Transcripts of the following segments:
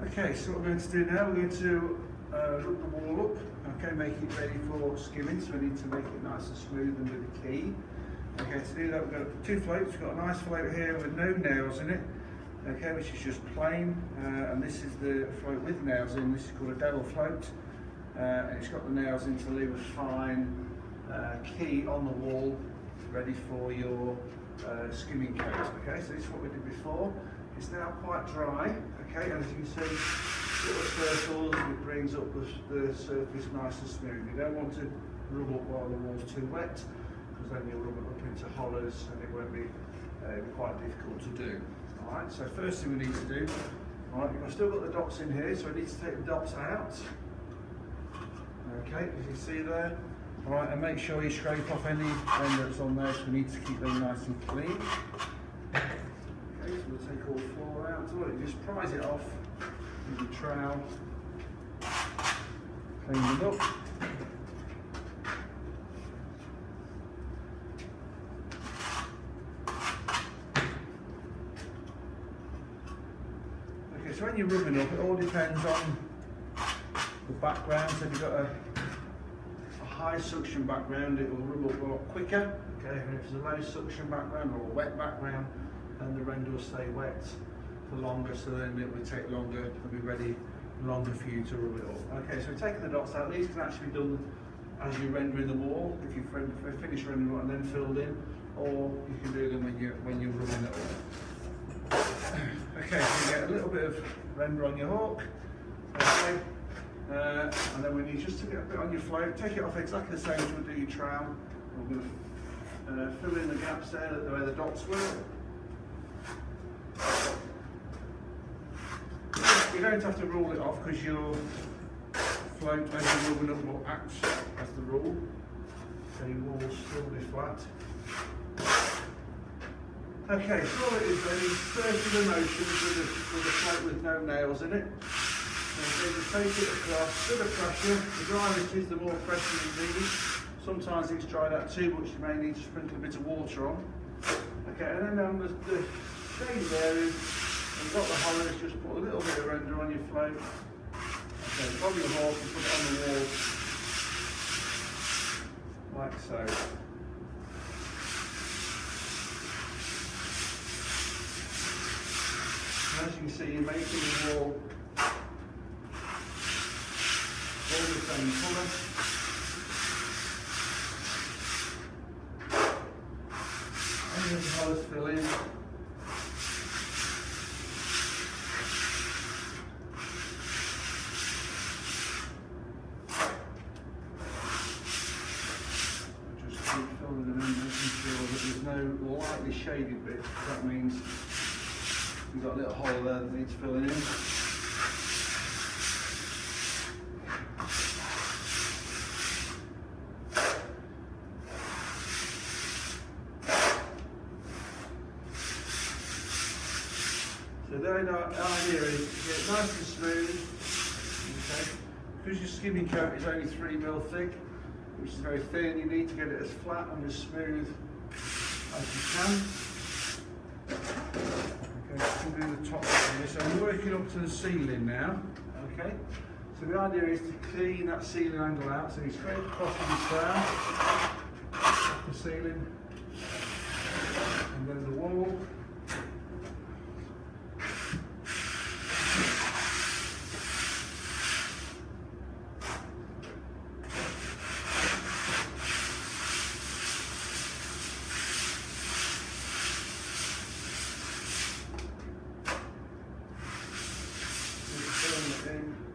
Okay, so what we're going to do now, we're going to rub the wall up, okay, make it ready for skimming, so we need to make it nice and smooth and with a key. Okay, to do that we've got two floats. We've got a nice float here with no nails in it, okay, which is just plain, and this is the float with nails in. This is called a devil float, and it's got the nails in to leave a fine key on the wall ready for your skimming coat. Okay, so this is what we did before. It's now quite dry, okay, and as you can see, little circles, it brings up the surface nice and smooth. You don't want to rub up while the wall's too wet, because then you'll rub it up into hollows and it won't be quite difficult to do. Alright, so first thing we need to do, alright, we've still got the dots in here, so we need to take the dots out. Okay, as you see there. Alright, and make sure you scrape off any that's on there, so we need to keep them nice and clean. Okay, so we'll take all four out. So you just prise it off with your trowel, clean it up. Okay, so when you're rubbing up, it all depends on the background. So if you've got a high suction background, it will rub up a lot quicker. Okay, and if it's a low suction background or a wet background, then the render will stay wet for longer, so then it will take longer, it'll be ready longer for you to rub it up. Okay, so we're taking the dots out. These can actually be done as you're rendering the wall, if you've finished rendering it and then filled in, or you can do them when you're rubbing it up. Okay, so you get a little bit of render on your hawk. Okay. And then we need just to get a bit on your float, take it off exactly the same as we'll do your trowel. We're going to fill in the gaps there where the dots were. You don't have to roll it off because your float as you're rubbing up will act as the rule, so your wall will still be flat. Okay, so all it is then is circular motions with a float with no nails in it. So just take it across, bit of pressure. The drier it is, the more pressure you need. Sometimes it's dried out too much, you may need to sprinkle a bit of water on. Okay, and then the shade there is, you've got the hollows, just put a little bit of render on your float. Okay, from your hawk and put it on the wall, like so. And as you can see, you're making the wall all the same colour. And the colours fill in. Just keep filling them in, making sure that there's no lightly shaded bit. That means you've got a little hole there that needs filling in. So the idea is to get it nice and smooth, okay? Because your skimming coat is only 3mm thick, which is very thin, you need to get it as flat and as smooth as you can. Okay, so we'll do the top of this. So I'm working up to the ceiling now, okay? So the idea is to clean that ceiling angle out, so you scrape across with your trowel, off the ceiling, and then the wall.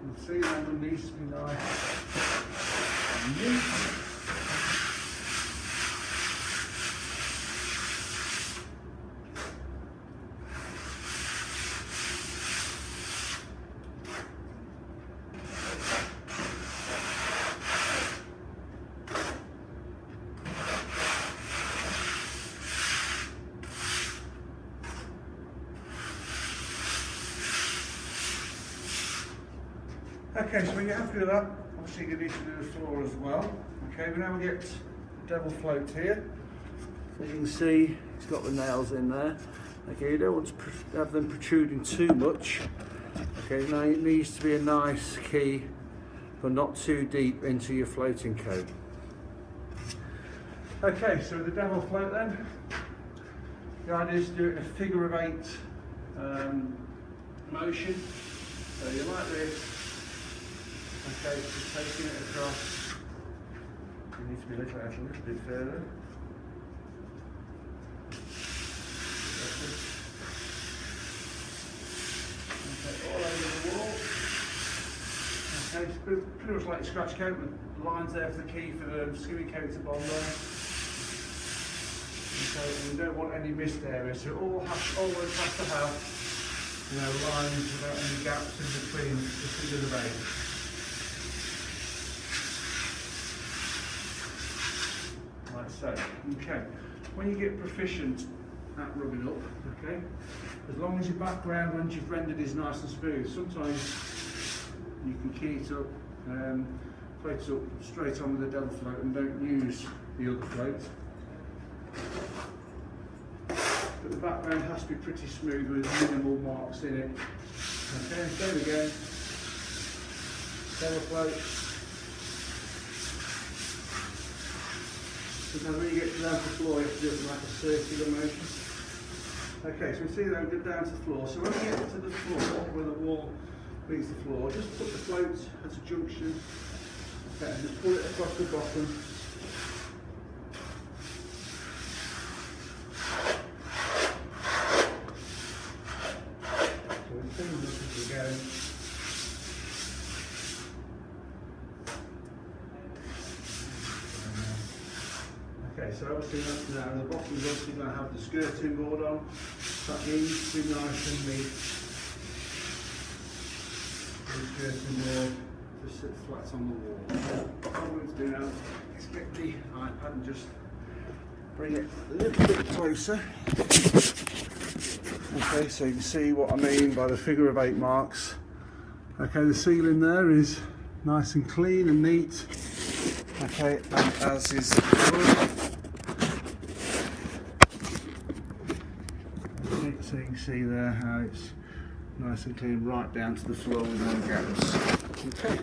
The ceiling angle needs to be nice and neat. Okay, so when you're happy with that, obviously you need to do the floor as well. Okay, but now we get the devil float here. As you can see, it's got the nails in there. Okay, you don't want to have them protruding too much. Okay, now it needs to be a nice key, but not too deep into your floating cone. Okay, so with the devil float then, the idea is to do it in a figure of 8 motion. So you like this, okay, just taking it across. You need to be lifted out a little bit further. Okay, all over the wall. Okay, it's pretty much like a scratch coat with lines there for the key for the skimming coat to bond there. Okay, and we don't want any missed areas, so it always has to have, you know, lines without any gaps in between the figure of 8. Like so. Okay. When you get proficient at rubbing up, okay, as long as your background once you've rendered is nice and smooth, sometimes you can key it up, float it up straight on with the devil float and don't use the other float. But the background has to be pretty smooth with minimal marks in it. Okay, there we go. Devil float. Sometimes when you get down to the floor, you have to do it like a circular motion. Okay, so we see that we go down to the floor. So when we get to the floor, where the wall meets the floor, just put the float at a junction. Okay, and just pull it across the bottom. Okay, so obviously that's now, and the bottom is obviously going to have the skirting board on. That needs to be nice and neat. The skirting board just sits flat on the wall. What I'm going to do now is get the iPad and just bring it a little bit closer. Okay, so you can see what I mean by the figure of 8 marks. Okay, the ceiling there is nice and clean and neat. Okay, and as is the floor. So you can see there how it's nice and clean right down to the floor with no gaps. Okay.